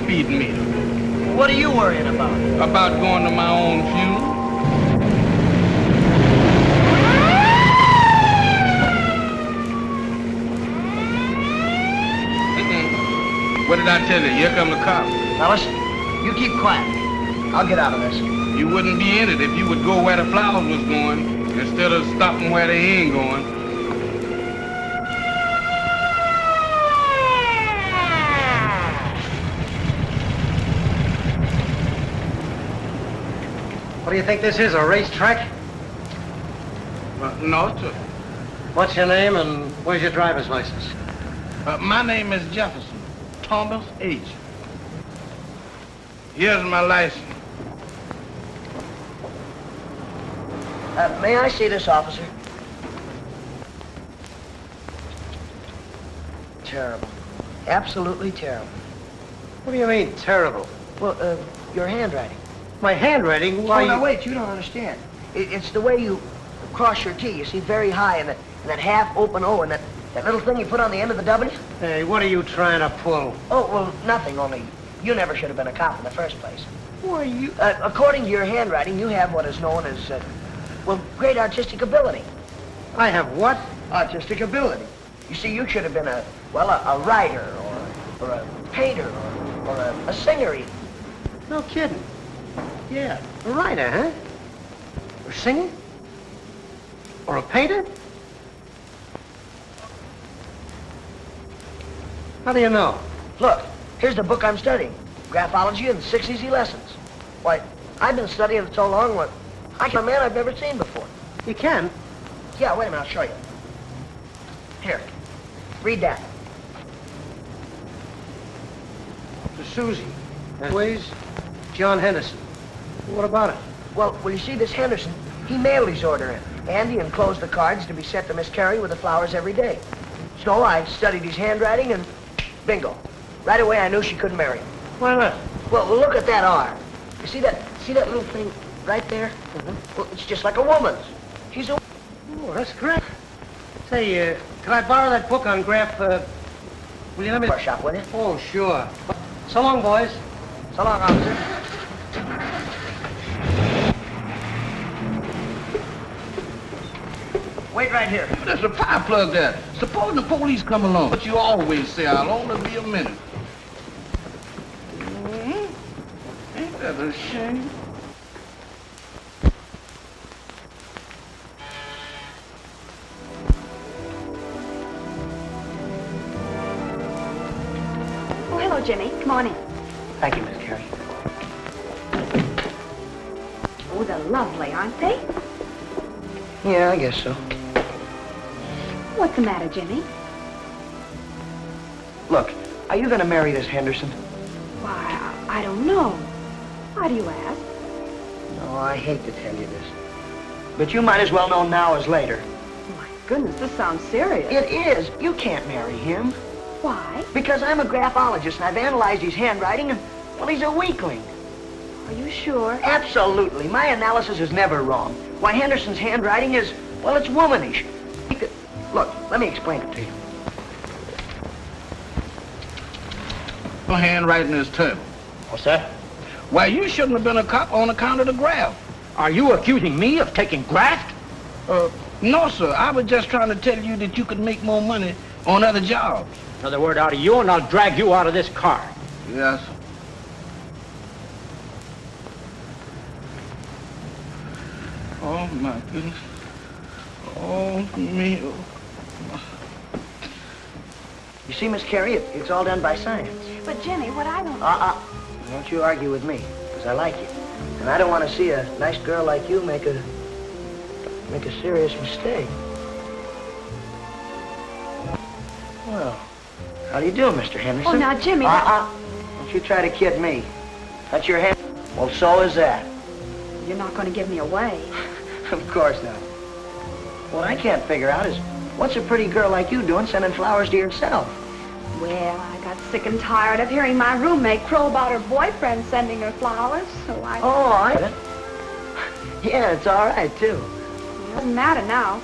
feeding me. What are you worrying about? About going to my own funeral. What did I tell you? Here come the cops. Now listen, you keep quiet. I'll get out of this. You wouldn't be in it if you would go where the flowers was going instead of stopping where they ain't going. What do you think this is, a racetrack? No, sir. What's your name and where's your driver's license? My name is Jefferson, Thomas H. Here's my license. May I see this, officer? Terrible. Absolutely terrible. What do you mean, terrible? Well, your handwriting. My handwriting? Why? Oh, no, wait, you don't understand. It's the way you cross your T, you see, very high, and that half-open O, and that little thing you put on the end of the W. Hey, what are you trying to pull? Oh, well, nothing, only you never should have been a cop in the first place. Why, you... according to your handwriting, you have what is known as, well, great artistic ability. I have what? Artistic ability. You see, you should have been a writer, or a painter, or a singer, even. No kidding. Yeah, a writer, huh? Or singing? Or a painter? How do you know? Look, here's the book I'm studying. Graphology and 6 Easy Lessons. Why, I've been studying it so long, what, I can a man I've never seen before. You can? Yeah, wait a minute, I'll show you. Here, read that. To Susie. Ways, John Henderson. What about it? Well, you see, this Henderson, he mailed his order in, and he enclosed the cards to be sent to Miss Carey with the flowers every day. So I studied his handwriting, and bingo. Right away, I knew she couldn't marry him. Why not? Well, look at that R. You see that little thing right there? Mm-hmm. Well, it's just like a woman's. She's a... Oh, that's great. Say, can I borrow that book on graph, will you let me... For a shop, will you? Oh, sure. So long, boys. So long, officer. Wait right here. There's a fire plug there. Suppose the police come along. But you always say, I'll only be a minute. Ain't that a shame? Oh, hello, Jimmy. Come on in. Thank you, Miss Carey. Oh, they're lovely, aren't they? Yeah, I guess so. What's the matter, Jimmy? Look, are you going to marry this Henderson? Why, I don't know. Why do you ask? No, I hate to tell you this. But you might as well know now as later. Oh, my goodness, this sounds serious. It is. You can't marry him. Why? Because I'm a graphologist, and I've analyzed his handwriting, and, well, he's a weakling. Are you sure? Absolutely. My analysis is never wrong. Why, Henderson's handwriting is, well, it's womanish. Look, let me explain it to you. Your handwriting is terrible. What's that? Why, you shouldn't have been a cop on account of the graft. Are you accusing me of taking graft? No, sir. I was just trying to tell you that you could make more money on other jobs. Another word out of you and I'll drag you out of this car. Yes. Oh, my goodness. Oh, me. You see, Miss Carey, it's all done by science. But, Jimmy, what I don't... Don't you argue with me, because I like you. And I don't want to see a nice girl like you make a serious mistake. Well, how do you do, Mr. Henderson? Oh, now, Jimmy... Don't you try to kid me. That's your hand. Well, so is that. You're not going to give me away. Of course not. What I can't figure out is, what's a pretty girl like you doing sending flowers to yourself? Well, I got sick and tired of hearing my roommate crow about her boyfriend sending her flowers, so I... Oh, yeah, it's all right, too. It doesn't matter now.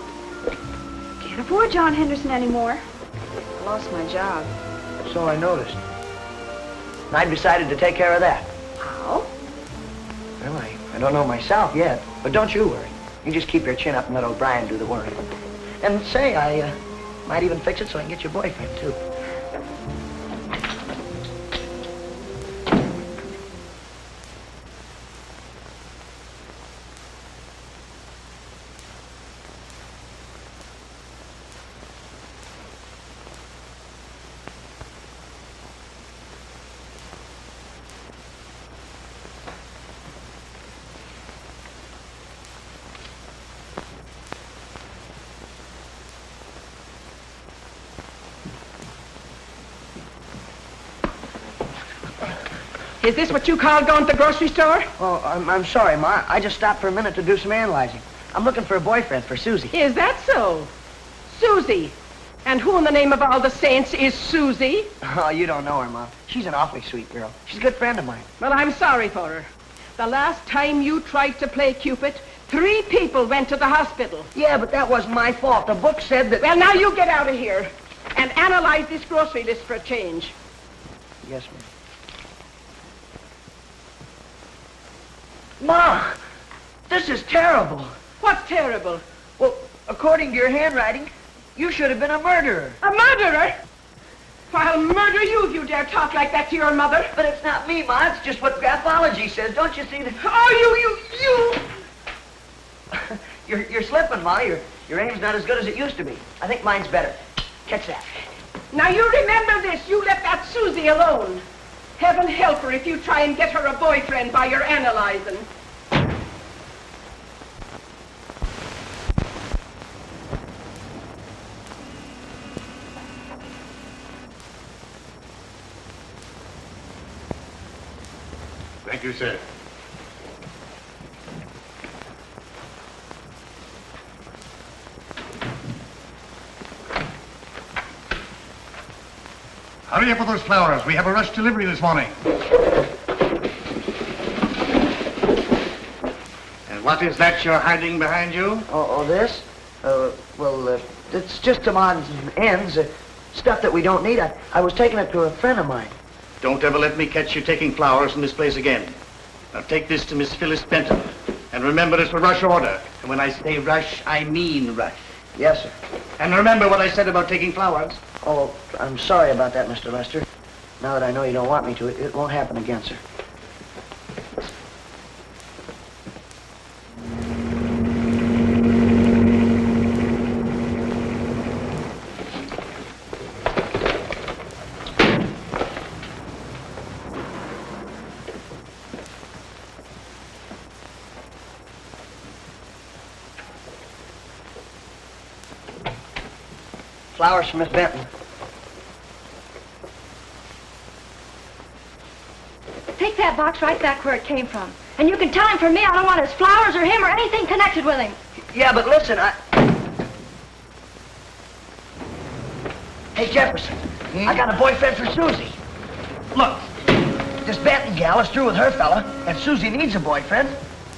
Can't afford John Henderson anymore. I lost my job. So I noticed. And I decided to take care of that. How? Well, I don't know myself yet, but don't you worry. You just keep your chin up and let O'Brien do the work. And say, I might even fix it so I can get your boyfriend, too. Is this what you call going to the grocery store? Oh, I'm sorry, Ma. I just stopped for a minute to do some analyzing. I'm looking for a boyfriend for Susie. Is that so? Susie. And who in the name of all the saints is Susie? Oh, you don't know her, Mom. She's an awfully sweet girl. She's a good friend of mine. Well, I'm sorry for her. The last time you tried to play Cupid, 3 people went to the hospital. Yeah, but that wasn't my fault. The book said that... Well, now you get out of here and analyze this grocery list for a change. Yes, ma'am. Ma, this is terrible. What's terrible? Well, according to your handwriting, you should have been a murderer. A murderer? Why, I'll murder you if you dare talk like that to your mother. But it's not me, Ma. It's just what graphology says. Don't you see that? Oh, you! You're slipping, Ma. Your aim's not as good as it used to be. I think mine's better. Catch that. Now, you remember this. You left that Susie alone. Heaven help her if you try and get her a boyfriend by your analyzing. Thank you, sir. Hurry up with those flowers. We have a rush delivery this morning. And what is that you're hiding behind you? Oh, this? Well, it's just some odds and ends, stuff that we don't need. I was taking it to a friend of mine. Don't ever let me catch you taking flowers in this place again. Now take this to Miss Phyllis Benton. And remember it's a rush order. And when I say rush, I mean rush. Yes, sir. And remember what I said about taking flowers. Oh, I'm sorry about that, Mr. Lester. Now that I know you don't want me to, it won't happen again, sir. Flowers for Miss Benton. Take that box right back where it came from. And you can tell him from me I don't want his flowers or him or anything connected with him. Yeah, but listen, Hey, Jefferson, I got a boyfriend for Susie. Look, this Benton gal is through with her fella, and Susie needs a boyfriend.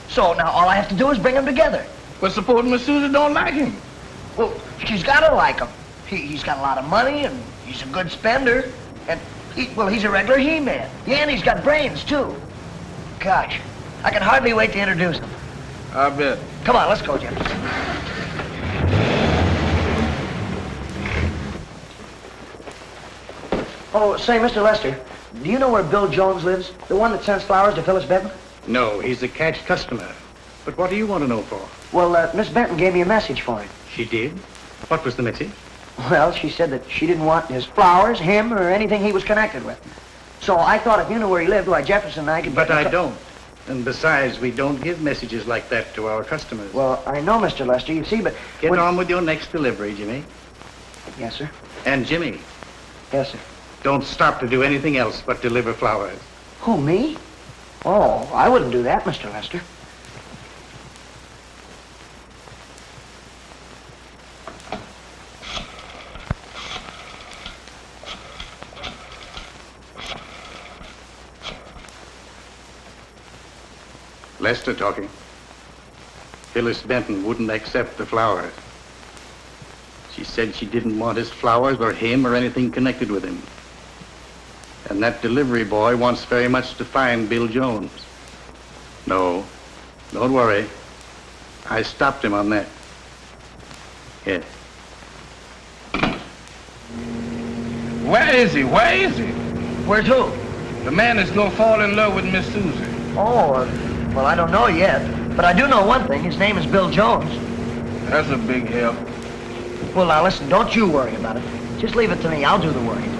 So now all I have to do is bring them together. But supposing Miss Susie don't like him? Well, she's got to like him. He's got a lot of money, and he's a good spender. And, he's a regular he-man. Yeah, and he's got brains, too. Gosh, I can hardly wait to introduce him. I bet. Come on, let's go, Jefferson. Oh, say, Mr. Lester, do you know where Bill Jones lives? The one that sends flowers to Phyllis Benton? No, he's a cash customer. But what do you want to know for? Well, Miss Benton gave me a message for him. She did? What was the message? Well, she said that she didn't want his flowers, him, or anything he was connected with. So I thought if you knew where he lived, why, Jefferson and I could... But I don't. And besides, we don't give messages like that to our customers. Well, I know, Mr. Lester, you see, but... Get on with your next delivery, Jimmy. Yes, sir. And Jimmy, Yes, sir. don't stop to do anything else but deliver flowers. Who, me? Oh, I wouldn't do that, Mr. Lester. Lester talking. Phyllis Benton wouldn't accept the flowers. She said she didn't want his flowers or him or anything connected with him. And that delivery boy wants very much to find Bill Jones. No, don't worry. I stopped him on that. Yes. Where is he? Where is he? Where's who? The man that's gonna fall in love with Miss Susie. Oh, well, I don't know yet. But I do know one thing. His name is Bill Jones. That's a big help. Well, now, listen, don't you worry about it. Just leave it to me. I'll do the worrying.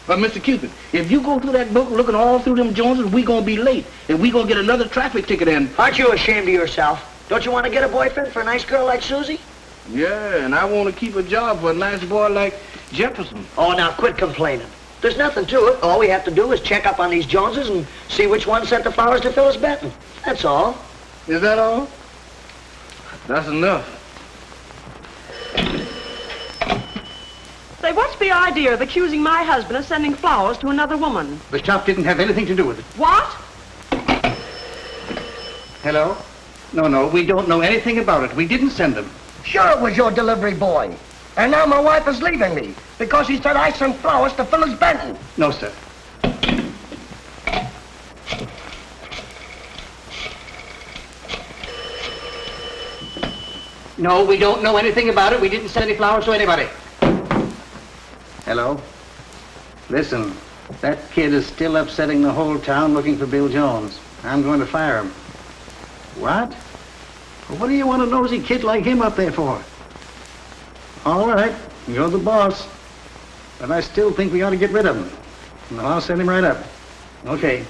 But, Mr. Cupid, if you go through that book looking all through them Joneses, we gonna be late. And we gonna get another traffic ticket in. Aren't you ashamed of yourself? Don't you want to get a boyfriend for a nice girl like Susie? Yeah, and I want to keep a job for a nice boy like Jefferson. Oh, now, quit complaining. There's nothing to it. All we have to do is check up on these Joneses and see which one sent the flowers to Phyllis Benton. That's all. Is that all? That's enough. Say, what's the idea of accusing my husband of sending flowers to another woman? The shop didn't have anything to do with it. What? Hello? No, we don't know anything about it. We didn't send them. Sure it was your delivery boy. And now my wife is leaving me because he said I sent flowers to Phyllis Benton. No, sir. No, we don't know anything about it. We didn't send any flowers to anybody. Hello? Listen, that kid is still upsetting the whole town looking for Bill Jones. I'm going to fire him. What? Well, what do you want a nosy kid like him up there for? All right, you're the boss. But I still think we ought to get rid of him. And I'll send him right up. Okay.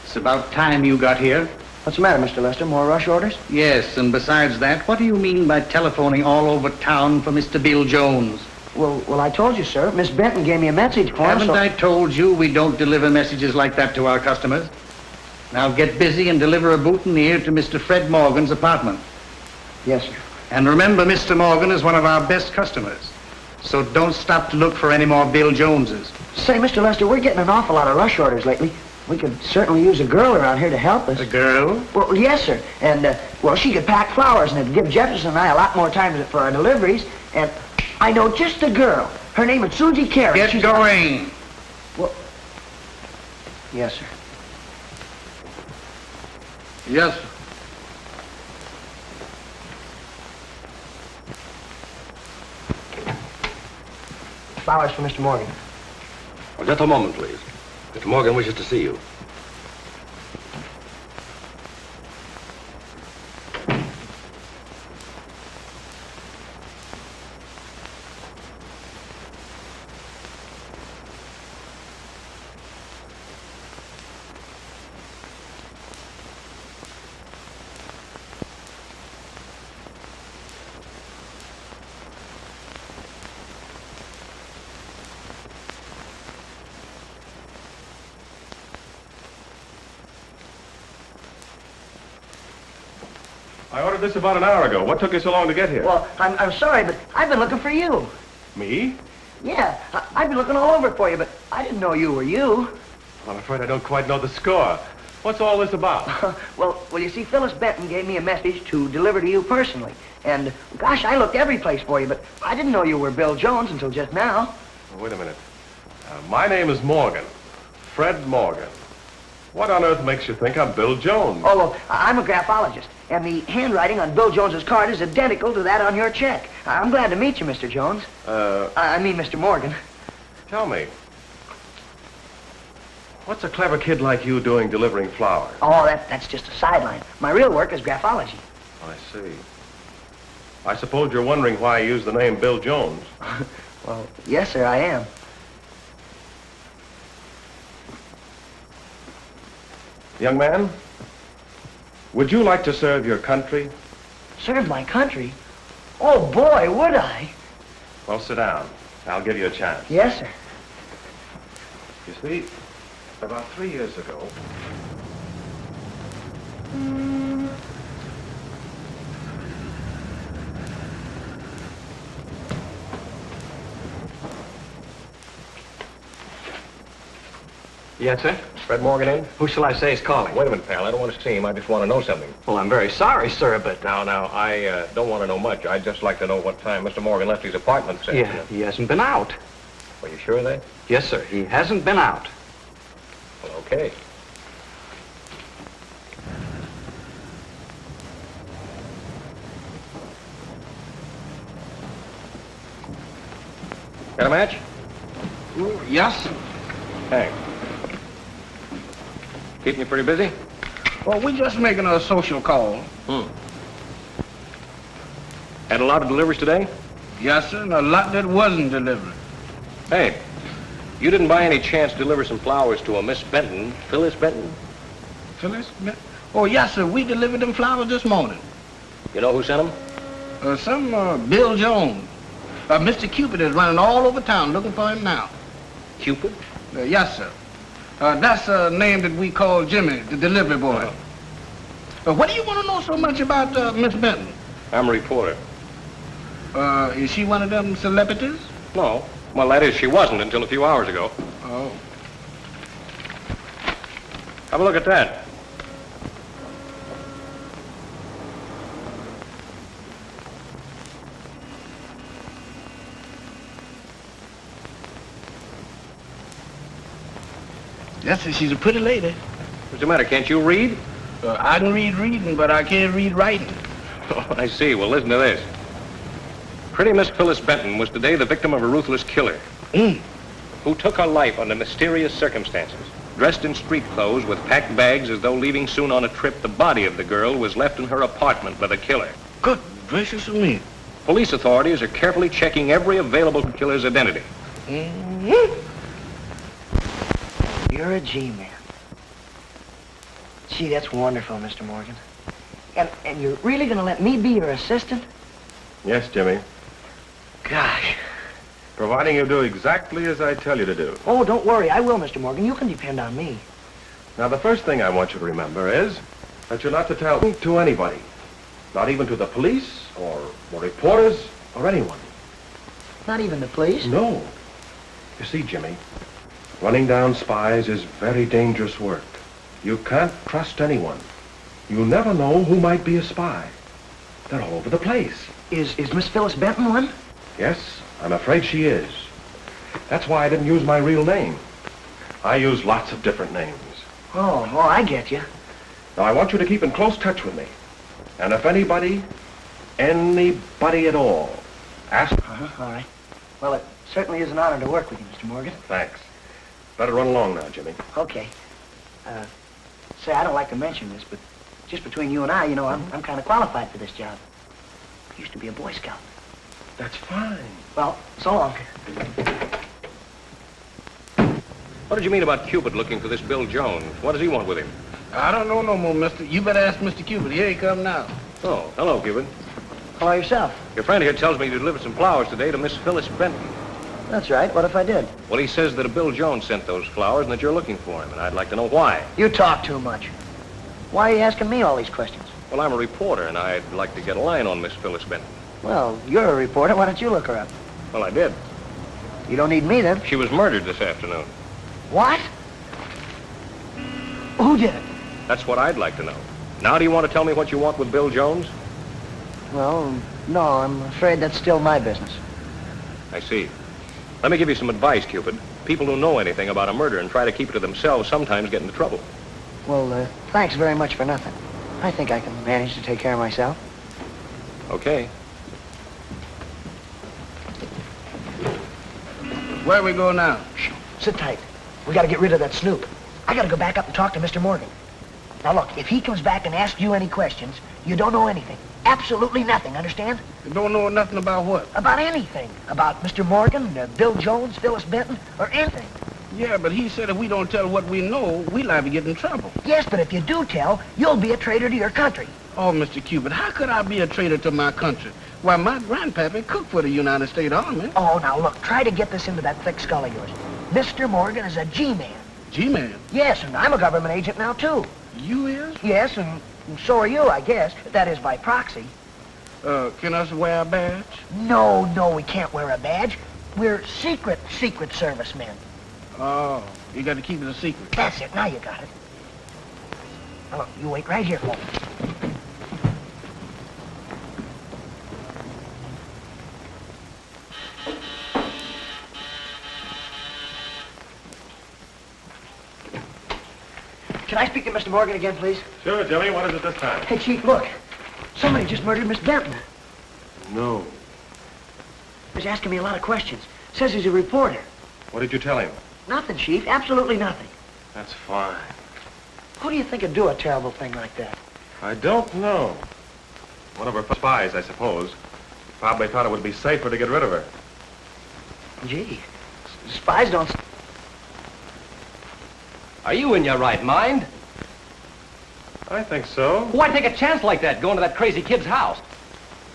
It's about time you got here. What's the matter, Mr. Lester? More rush orders? Yes, and besides that, what do you mean by telephoning all over town for Mr. Bill Jones? Well, I told you, sir. Miss Benton gave me a message for him, Haven't I told you we don't deliver messages like that to our customers? Now get busy and deliver a boutonniere to Mr. Fred Morgan's apartment. Yes, sir. And remember, Mr. Morgan is one of our best customers. So don't stop to look for any more Bill Joneses. Say, Mr. Lester, we're getting an awful lot of rush orders lately. We could certainly use a girl around here to help us. A girl? Well, yes, sir. And, well, she could pack flowers, and it'd give Jefferson and I a lot more time for our deliveries. And I know just a girl. Her name is Susie Carey. Get going. Well, yes, sir. Yes, sir. Flowers for Mr. Morgan. Well, just a moment, please. Mr. Morgan wishes to see you. I ordered this about an hour ago. What took you so long to get here? Well, I'm sorry, but I've been looking for you. Me? Yeah, I've been looking all over for you, but I didn't know you were you. I'm afraid I don't quite know the score. What's all this about? Well, you see, Phyllis Benton gave me a message to deliver to you personally. And, gosh, I looked every place for you, but I didn't know you were Bill Jones until just now. Oh, wait a minute. My name is Morgan. Fred Morgan. What on earth makes you think I'm Bill Jones? Oh, well, I'm a graphologist, and the handwriting on Bill Jones's card is identical to that on your check. I'm glad to meet you, Mr. Jones. I mean, Mr. Morgan. Tell me, what's a clever kid like you doing delivering flowers? Oh, that's just a sideline. My real work is graphology. I see. I suppose you're wondering why I use the name Bill Jones. Well, yes, sir, I am. Young man, would you like to serve your country? Serve my country? Oh, boy, would I? Well, sit down. I'll give you a chance. Yes, sir. You see, about 3 years ago... Yes, sir? Fred Morgan in? Who shall I say is calling? Wait a minute, pal. I don't want to see him. I just want to know something. Well, I'm very sorry, sir, but... Now, I don't want to know much. I'd just like to know what time Mr. Morgan left his apartment this Yeah, afternoon. he hasn't been out. Are you sure of that? Yes, sir, he hasn't been out. Well, okay. Got a match? Yes? Thanks. Keeping you pretty busy? Well, we just making a social call. Had a lot of deliveries today? Yes, sir, and a lot that wasn't delivered. Hey, you didn't by any chance deliver some flowers to a Miss Benton, Phyllis Benton? Phyllis? Oh, yes, sir, we delivered them flowers this morning. You know who sent them? Some Bill Jones. Mr. Cupid is running all over town looking for him now. Cupid? Yes, sir. That's a name that we call Jimmy, the delivery boy. What do you want to know so much about Miss Benton? I'm a reporter. Is she one of them celebrities? No. Well, that is, she wasn't until a few hours ago. Oh. Have a look at that. Yes, sir, she's a pretty lady. What's the matter? Can't you read? I can read reading, but I can't read writing. Oh, I see. Well, listen to this. Pretty Miss Phyllis Benton was today the victim of a ruthless killer who took her life under mysterious circumstances. Dressed in street clothes with packed bags as though leaving soon on a trip, the body of the girl was left in her apartment by the killer. Good gracious of me. Police authorities are carefully checking every available killer's identity. You're a G-man. Gee, that's wonderful, Mr. Morgan. And you're really going to let me be your assistant? Yes, Jimmy. Gosh. Providing you do exactly as I tell you to do. Oh, don't worry. I will, Mr. Morgan. You can depend on me. Now, the first thing I want you to remember is that you're not to tell to anybody. Not even to the police or reporters or anyone. Not even the police? No. You see, Jimmy, running down spies is very dangerous work. You can't trust anyone. You never know who might be a spy. They're all over the place. Is Miss Phyllis Benton one? Yes, I'm afraid she is. That's why I didn't use my real name. I use lots of different names. Oh, I get you. Now, I want you to keep in close touch with me. And if anybody at all, ask... All right. Well, it certainly is an honor to work with you, Mr. Morgan. Thanks. Better run along now, Jimmy. Okay. Say, I don't like to mention this, but just between you and I, you know, I'm kind of qualified for this job. I used to be a Boy Scout. That's fine. Well, so long. What did you mean about Cupid looking for this Bill Jones? What does he want with him? I don't know no more, mister. You better ask Mr. Cupid. Here he come now. Oh, hello, Cupid. Hello yourself. Your friend here tells me you delivered some flowers today to Miss Phyllis Benton. That's right. What if I did? Well, he says that a Bill Jones sent those flowers and that you're looking for him, and I'd like to know why. You talk too much. Why are you asking me all these questions? Well, I'm a reporter, and I'd like to get a line on Miss Phyllis Benton. Well, you're a reporter. Why don't you look her up? Well, I did. You don't need me, then. She was murdered this afternoon. What? Who did it? That's what I'd like to know. Now do you want to tell me what you want with Bill Jones? Well, no, I'm afraid that's still my business. I see. Let me give you some advice, Cupid. People who know anything about a murder and try to keep it to themselves sometimes get into trouble. Well, thanks very much for nothing. I think I can manage to take care of myself. Okay. Where we go now? Shh, sit tight. We got to get rid of that snoop. I got to go back up and talk to Mr. Morgan. Now, look, if he comes back and asks you any questions, you don't know anything. Absolutely nothing, understand? You don't know nothing about what? About anything. About Mr. Morgan, Bill Jones, Phyllis Benton, or anything. Yeah, but he said if we don't tell what we know, we liable to get in trouble. Yes, but if you do tell, you'll be a traitor to your country. Oh, Mr. Cupid, how could I be a traitor to my country? Why, my grandpappy cooked for the United States Army. Oh, now look, try to get this into that thick skull of yours. Mr. Morgan is a G-man. G-man? Yes, and I'm a government agent now, too. You is? Yes, and so are you, I guess. That is by proxy. Can us wear a badge? No, we can't wear a badge. We're secret service men. Oh, you got to keep it a secret. That's it. Now you got it. Now, look, you wait right here for me. Can I speak to Mr. Morgan again, please? Sure, Jimmy. What is it this time? Hey, Chief, look. Somebody just murdered Miss Benton. No. He's asking me a lot of questions. Says he's a reporter. What did you tell him? Nothing, Chief. Absolutely nothing. That's fine. Who do you think would do a terrible thing like that? I don't know. One of her spies, I suppose. Probably thought it would be safer to get rid of her. Gee, spies don't... Are you in your right mind? I think so. Why take a chance like that, going to that crazy kid's house?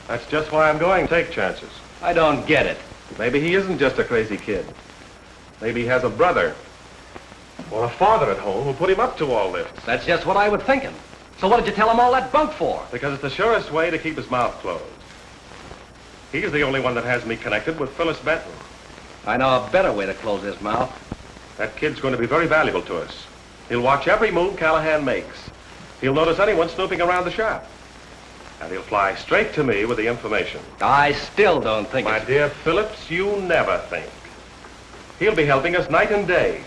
That's just why I'm going to take chances. I don't get it. Maybe he isn't just a crazy kid. Maybe he has a brother or a father at home who put him up to all this. That's just what I was thinking. So what did you tell him all that bunk for? Because it's the surest way to keep his mouth closed. He's the only one that has me connected with Phyllis Benton. I know a better way to close his mouth. That kid's going to be very valuable to us. He'll watch every move Callahan makes. He'll notice anyone snooping around the shop. And he'll fly straight to me with the information. I still don't think My dear Phillips, you never think. He'll be helping us night and day.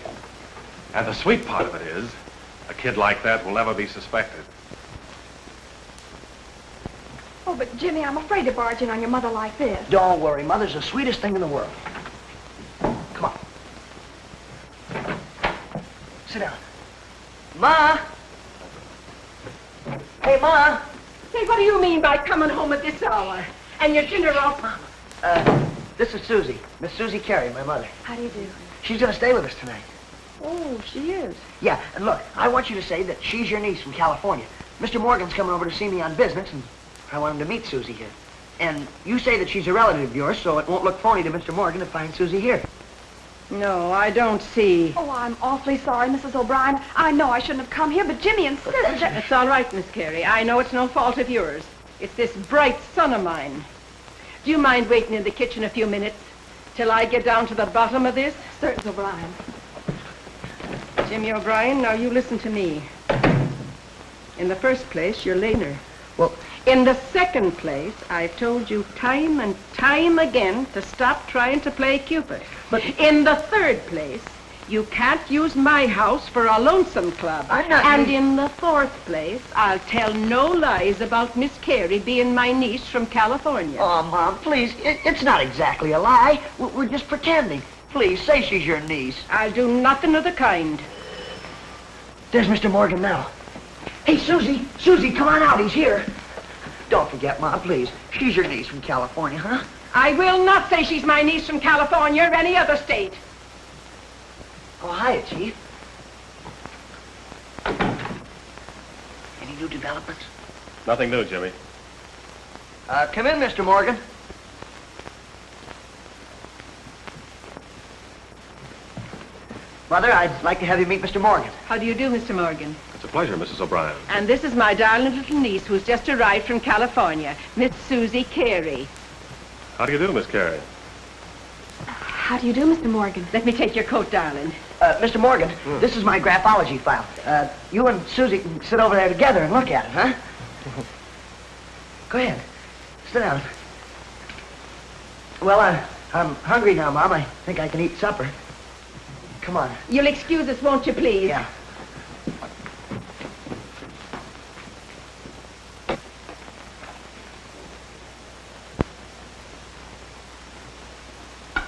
And the sweet part of it is, a kid like that will never be suspected. Oh, but Jimmy, I'm afraid to barge in on your mother like this. Don't worry, Mother's the sweetest thing in the world. Come on. Sit down. Ma! Hey, Ma! Say, what do you mean by coming home at this hour? And your dinner off? This is Susie. Miss Susie Carey, my mother. How do you do? She's gonna stay with us tonight. Oh, she is. Yeah, and look, I want you to say that she's your niece from California. Mr. Morgan's coming over to see me on business, and I want him to meet Susie here. And you say that she's a relative of yours, so it won't look phony to Mr. Morgan to find Susie here. No, I don't see. Oh, I'm awfully sorry, Mrs. O'Brien. I know I shouldn't have come here, but Jimmy insisted. It's all right, Miss Carey. I know it's no fault of yours. It's this bright son of mine. Do you mind waiting in the kitchen a few minutes till I get down to the bottom of this? Certainly, O'Brien. Jimmy O'Brien, now you listen to me. In the first place, you're later. Well, in the second place, I've told you time and time again to stop trying to play Cupid. But in the third place, you can't use my house for a lonesome club. I'm not... And in the fourth place, I'll tell no lies about Miss Carey being my niece from California. Oh, Mom, please, it's not exactly a lie. We're just pretending. Please, say she's your niece. I'll do nothing of the kind. There's Mr. Morgan now. Hey, Susie, Susie, come on out. He's here. Don't forget, Mom, please. She's your niece from California, huh? I will not say she's my niece from California or any other state. Oh, hiya, Chief. Any new developments? Nothing new, Jimmy. Come in, Mr. Morgan. Mother, I'd like to have you meet Mr. Morgan. How do you do, Mr. Morgan? It's a pleasure, Mrs. O'Brien. And this is my darling little niece who's just arrived from California, Miss Susie Carey. How do you do, Miss Carey? How do you do, Mr. Morgan? Let me take your coat, darling. Mr. Morgan, this is my graphology file. You and Susie can sit over there together and look at it, huh? Go ahead. Sit down. Well, I'm hungry now, Mom. I think I can eat supper. Come on. You'll excuse us, won't you, please? Yeah.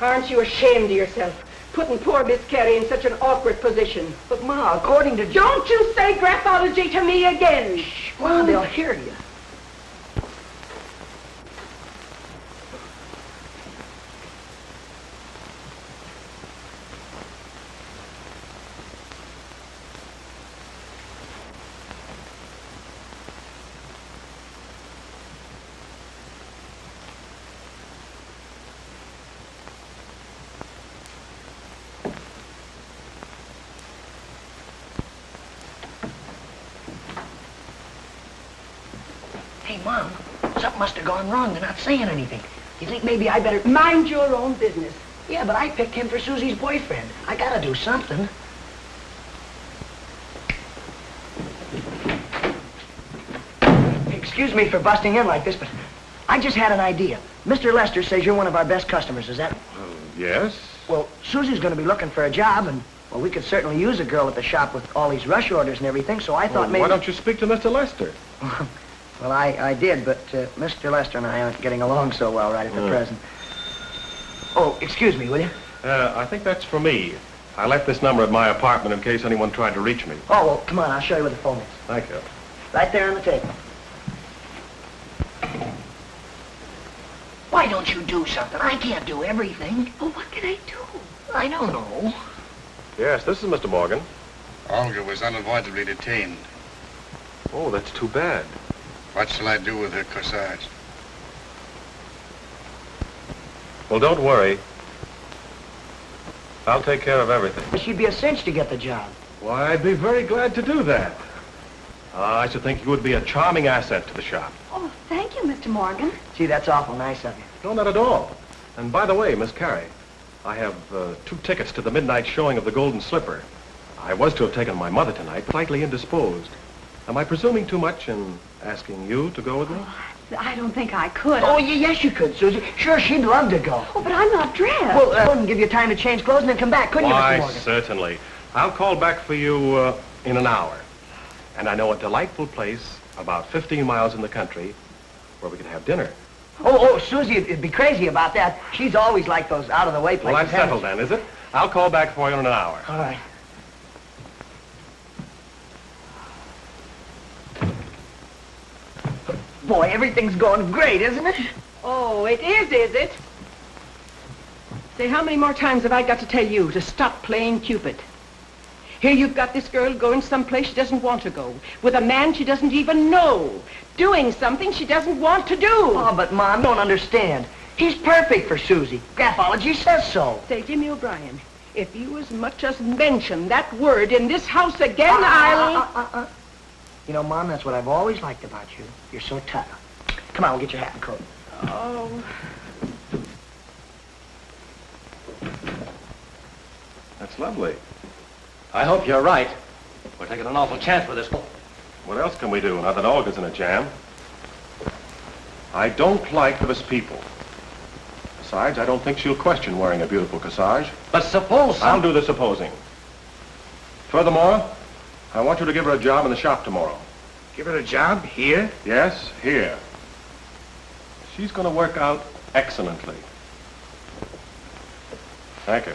Aren't you ashamed of yourself, putting poor Miss Carey in such an awkward position? But, Ma, according to... Don't you say graphology to me again! Shh, Ma, they'll hear you. Hey, Mom, something must have gone wrong. They're not saying anything. You think maybe I better... Mind your own business. Yeah, but I picked him for Susie's boyfriend. I gotta do something. Excuse me for busting in like this, but I just had an idea. Mr. Lester says you're one of our best customers, is that? Yes? Well, Susie's gonna be looking for a job, and, well, we could certainly use a girl at the shop with all these rush orders and everything, so I thought maybe... Why don't you speak to Mr. Lester? Well, I did, but Mr. Lester and I aren't getting along so well right at the present. Oh, excuse me, will you? I think that's for me. I left this number at my apartment in case anyone tried to reach me. Oh, well, come on, I'll show you where the phone is. Thank you. Right there on the table. Why don't you do something? I can't do everything. Oh, what can I do? I don't know. Yes, this is Mr. Morgan. Olga was unavoidably detained. Oh, that's too bad. What shall I do with her corsage? Well, don't worry. I'll take care of everything. She'd be a cinch to get the job. Why, I'd be very glad to do that. I should think you would be a charming asset to the shop. Oh, thank you, Mr. Morgan. Gee, that's awful nice of you. No, not at all. And by the way, Miss Carey, I have 2 tickets to the midnight showing of the Golden Slipper. I was to have taken my mother tonight, but slightly indisposed. Am I presuming too much in asking you to go with me? Oh, I don't think I could. Oh, yes, you could, Susie. Sure, she'd love to go. Oh, but I'm not dressed. Well, I wouldn't give you time to change clothes and then come back, couldn't you, Mr. Why, Morgan? certainly. I'll call back for you in an hour. And I know a delightful place about 15 miles in the country where we can have dinner. Oh, Susie would be crazy about that. She's always like those out-of-the-way places. Well, that's settled then, is it? I'll call back for you in an hour. All right. Boy, everything's going great, isn't it? Oh, it is it? Say, how many more times have I got to tell you to stop playing Cupid? Here you've got this girl going someplace she doesn't want to go, with a man she doesn't even know, doing something she doesn't want to do. Oh, but Mom, don't understand. He's perfect for Susie. Graphology says so. Say, Jimmy O'Brien, if you as much as mention that word in this house again, I'll... You know, Mom, that's what I've always liked about you. You're so tough. Come on, we'll get your hat and coat. Oh. That's lovely. I hope you're right. We're taking an awful chance with this. What else can we do now that Olga's in a jam? I don't like this people. Besides, I don't think she'll question wearing a beautiful corsage. But suppose I'll do the supposing. Furthermore, I want you to give her a job in the shop tomorrow. Give her a job here? Yes, here. She's going to work out excellently. Thank you.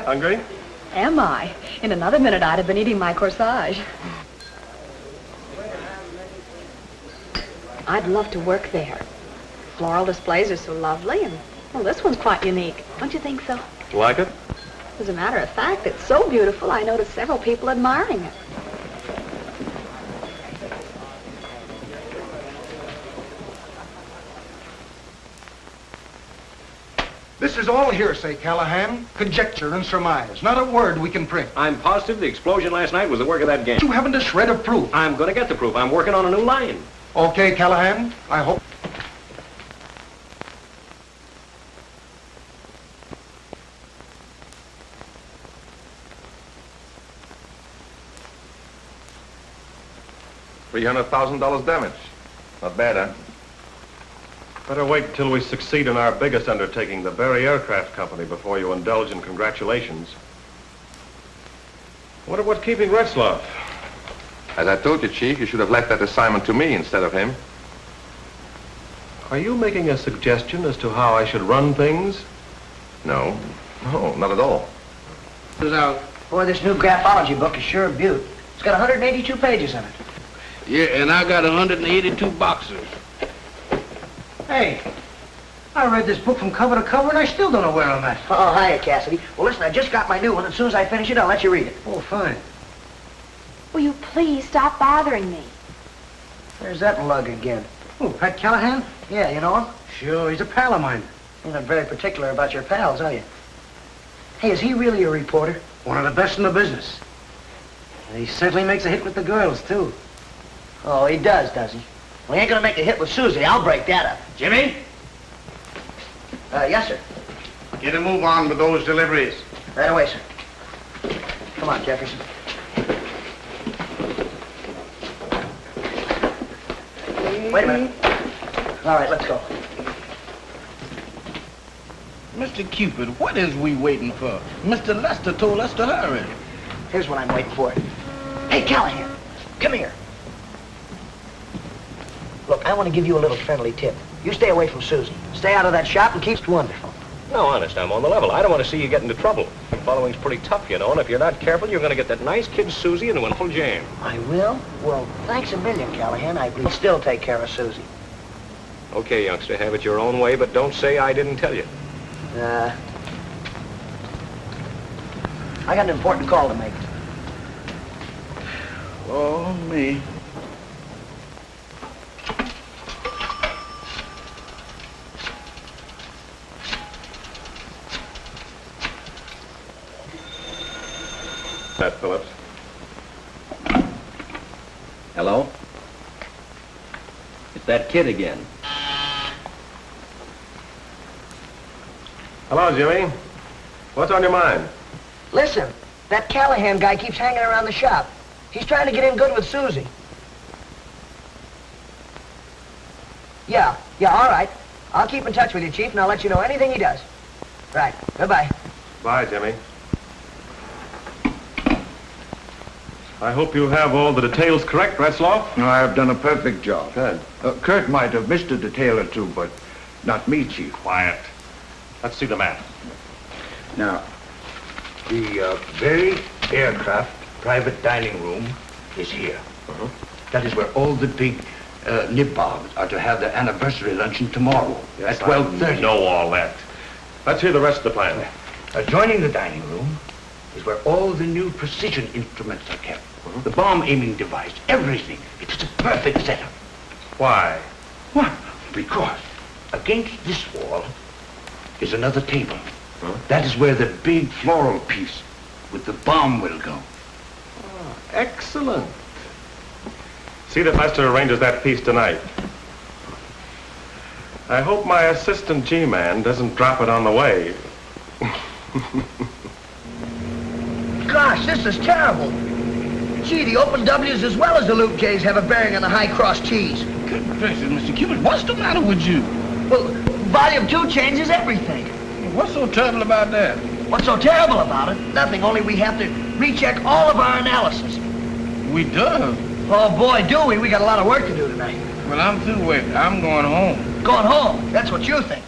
Hungry? Am I? In another minute, I'd have been eating my corsage. I'd love to work there. Floral displays are so lovely, and, well, this one's quite unique. Don't you think so? Like it? As a matter of fact, it's so beautiful, I noticed several people admiring it. This is all hearsay, Callahan. Conjecture and surmise. Not a word we can print. I'm positive the explosion last night was the work of that gang. You haven't a shred of proof. I'm going to get the proof. I'm working on a new line. Okay, Callahan. I hope... $300,000 damage. Not bad, huh? Better wait until we succeed in our biggest undertaking, the Berry Aircraft Company, before you indulge in congratulations. Wonder what's keeping Retzloff? As I told you, Chief, you should have left that assignment to me instead of him. Are you making a suggestion as to how I should run things? No. No, not at all. Boy, this new graphology book is sure a beaut. It's got 182 pages in it. Yeah, and I got 182 boxes. Hey, I read this book from cover to cover, and I still don't know where I'm at. Oh, hiya, Cassidy. Well, listen, I just got my new one. As soon as I finish it, I'll let you read it. Oh, fine. Will you please stop bothering me? There's that lug again. Oh, Pat Callahan? Yeah, you know him? Sure, he's a pal of mine. You're not very particular about your pals, are you? Hey, is he really a reporter? One of the best in the business. And he certainly makes a hit with the girls, too. Oh, he does he? Well, he ain't gonna make a hit with Susie. I'll break that up. Jimmy, Yes, sir. get a move on with those deliveries. Right away, sir. Come on, Jefferson. Wait a minute. All right, let's go. Mr. Cupid, what is we waiting for? Mr. Lester told us to hurry. Here's what I'm waiting for. Hey, Callahan, come here. Look, I want to give you a little friendly tip. You stay away from Susie. Stay out of that shop and keep it wonderful. No, honest, I'm on the level. I don't want to see you get into trouble. Following's pretty tough, you know, and if you're not careful, you're going to get that nice kid Susie into an awful jam. I will? Well, thanks a million, Callahan. I will still take care of Susie. Okay, youngster, have it your own way, but don't say I didn't tell you. I got an important call to make. Oh, me. That, Phillips. Hello? It's that kid again. Hello, Jimmy. What's on your mind? Listen, that Callahan guy keeps hanging around the shop. He's trying to get in good with Susie. Yeah, all right. I'll keep in touch with you, Chief, and I'll let you know anything he does. Right, goodbye. Bye, Jimmy. I hope you have all the details correct, Retzloff. No, I've done a perfect job. Good. Kurt might have missed a detail or two, but not me, Chief. Quiet. Let's see the map. Now, the very aircraft private dining room is here. That is where all the big nibobs are to have their anniversary luncheon tomorrow at 12:30. I know all that. Let's hear the rest of the plan. Adjoining the dining room is where all the new precision instruments are kept. The bomb aiming device, everything. It's a perfect setup. Why? Well, because against this wall is another table. That is where the big floral piece with the bomb will go. Excellent. See that Lester arranges that piece tonight. I hope my assistant G-man doesn't drop it on the way. Gosh, this is terrible. Gee, the open W's as well as the loop J's have a bearing on the high cross T's. Good gracious, Mr. Cupid, what's the matter with you? Well, volume 2 changes everything. What's so terrible about that? What's so terrible about it? Nothing, only we have to recheck all of our analysis. We do. Oh, boy, do we. We got a lot of work to do tonight. Well, I'm through with it. I'm going home. Going home? That's what you think.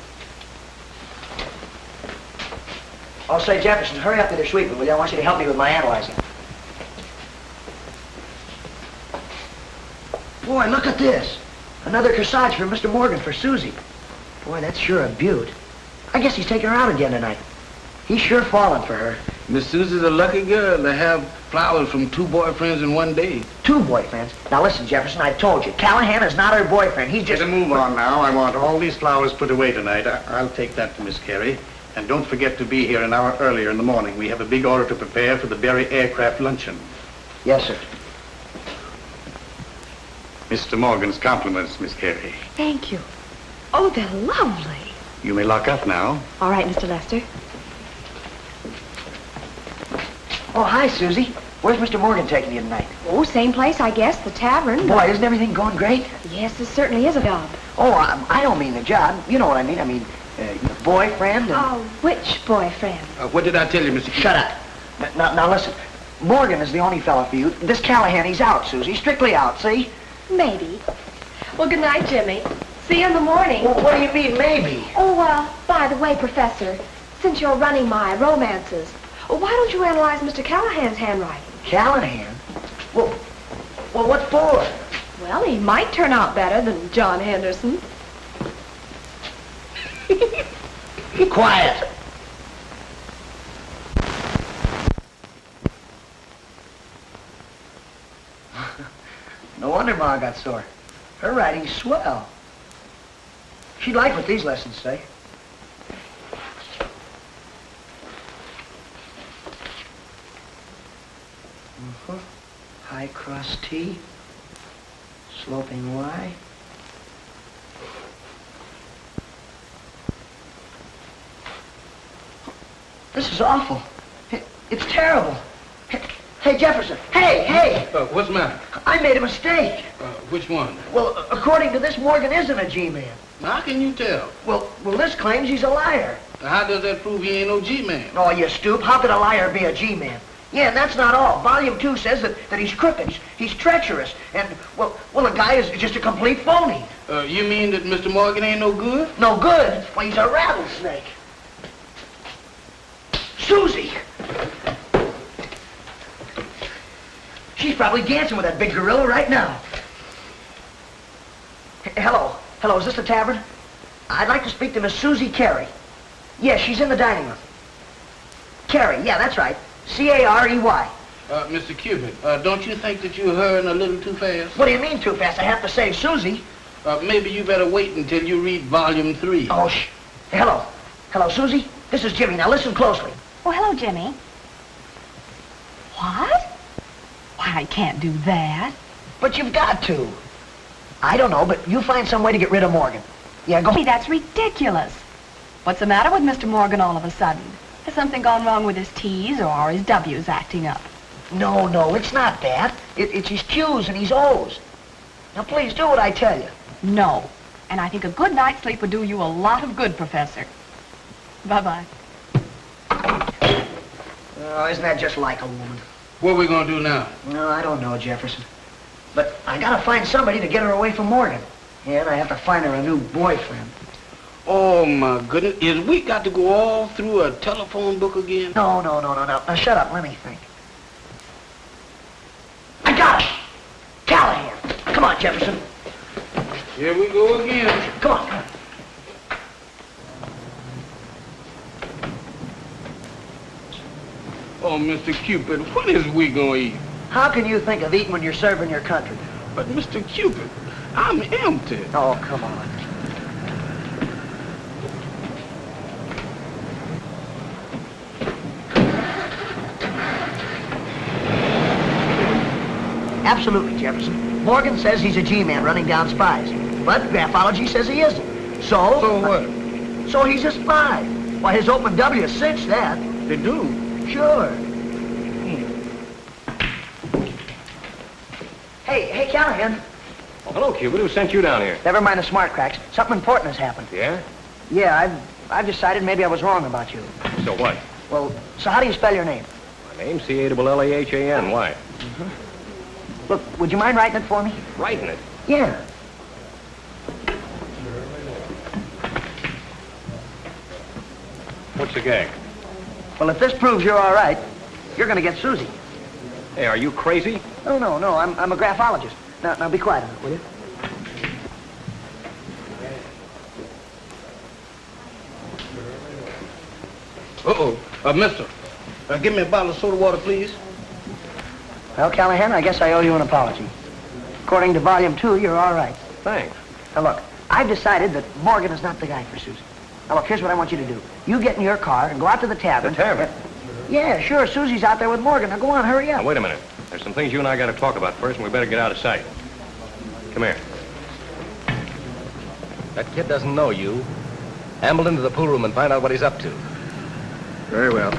I'll say, Jefferson, hurry up with your sweeping, will you? I want you to help me with my analyzing. Boy, look at this. Another corsage for Mr. Morgan for Susie. Boy, that's sure a beaut. I guess he's taking her out again tonight. He's sure falling for her. Miss Susie's a lucky girl to have flowers from 2 boyfriends in one day. 2 boyfriends? Now listen, Jefferson, I told you, Callahan is not her boyfriend. He's just... Get a move on now. I want all these flowers put away tonight. I'll take that to Miss Carey. And don't forget to be here an hour earlier in the morning. We have a big order to prepare for the Berry Aircraft luncheon. Yes, sir. Mr. Morgan's compliments, Miss Carey. Thank you. Oh, they're lovely. You may lock up now. All right, Mr. Lester. Oh, hi, Susie. Where's Mr. Morgan taking you tonight? Oh, same place, I guess, the tavern. Boy, isn't everything going great? Yes, this certainly is a job. Oh, I don't mean the job. You know what I mean. I mean, your boyfriend and... Oh, which boyfriend? What did I tell you, Mr. Shut up. Now, listen. Morgan is the only fella for you. This Callahan, he's out, Susie. Strictly out, see? Maybe. Well, good night, Jimmy. See you in the morning. Well, what do you mean, maybe? Oh, by the way, Professor, since you're running my romances, why don't you analyze Mr. Callahan's handwriting? Callahan? Well, what for? Well, he might turn out better than John Henderson. Quiet. No wonder Ma got sore. Her writing's swell. She'd like what these lessons say. High cross T, sloping Y. This is awful. It's terrible. Hey, Jefferson. Hey! What's the matter? I made a mistake. Which one? Well, according to this, Morgan isn't a G-man. How can you tell? Well, this claims he's a liar. How does that prove he ain't no G-man? Oh, you stoop. How could a liar be a G-man? Yeah, and that's not all. Volume 2 says that he's crooked, he's treacherous, and, well, a guy is just a complete phony. You mean that Mr. Morgan ain't no good? No good? Well, he's a rattlesnake. Susie! She's probably dancing with that big gorilla right now. Hello, is this the tavern? I'd like to speak to Miss Susie Carey. Yes, she's in the dining room. Carey, yeah, that's right. C-A-R-E-Y. Mr. Cupid, don't you think that you're hurrying a little too fast? What do you mean too fast? I have to save Susie. Maybe you better wait until you read volume 3. Oh, shh. Hello, Susie. This is Jimmy. Now listen closely. Oh, hello, Jimmy. What? Why, I can't do that. But you've got to. I don't know, but you find some way to get rid of Morgan. Yeah, go. Hey, that's ridiculous. What's the matter with Mr. Morgan all of a sudden? Has something gone wrong with his T's or are his W's acting up? No, it's not that. It's his Q's and his O's. Now, please do what I tell you. No. And I think a good night's sleep would do you a lot of good, Professor. Bye-bye. Oh, isn't that just like a woman? What are we gonna do now? No, I don't know, Jefferson. But I gotta find somebody to get her away from Morgan. And I have to find her a new boyfriend. Oh, my goodness. Is we got to go all through a telephone book again? No. Now, shut up. Let me think. I got it! Callahan. Come on, Jefferson. Here we go again. Come on. Oh, Mr. Cupid, what is we gonna eat? How can you think of eating when you're serving your country? But, Mr. Cupid, I'm empty. Oh, come on. Absolutely, Jefferson. Morgan says he's a G-man running down spies. But graphology says he isn't. So... So what? So he's a spy. Why, his open W cinch that. They do? Sure. Hey, Callahan. Oh, hello, Cupid. Who sent you down here? Never mind the smart cracks. Something important has happened. Yeah? Yeah, I've decided maybe I was wrong about you. So what? Well, so how do you spell your name? My name's C-A-L-L-A-H-A-N. Why? Look, would you mind writing it for me? Writing it? Yeah. What's the gag? Well, if this proves you're all right, you're going to get Susie. Hey, are you crazy? No, I'm a graphologist. Now be quiet on it, will you? Mister, give me a bottle of soda water, please. Well, Callahan, I guess I owe you an apology. According to Volume 2, you're all right. Thanks. Now, look, I've decided that Morgan is not the guy for Susie. Now, look, here's what I want you to do. You get in your car and go out to the tavern. The tavern? Yeah, sure. Susie's out there with Morgan. Now, go on, hurry up. Now, wait a minute. There's some things you and I got to talk about first, and we better get out of sight. Come here. That kid doesn't know you. Amble into the pool room and find out what he's up to. Very well.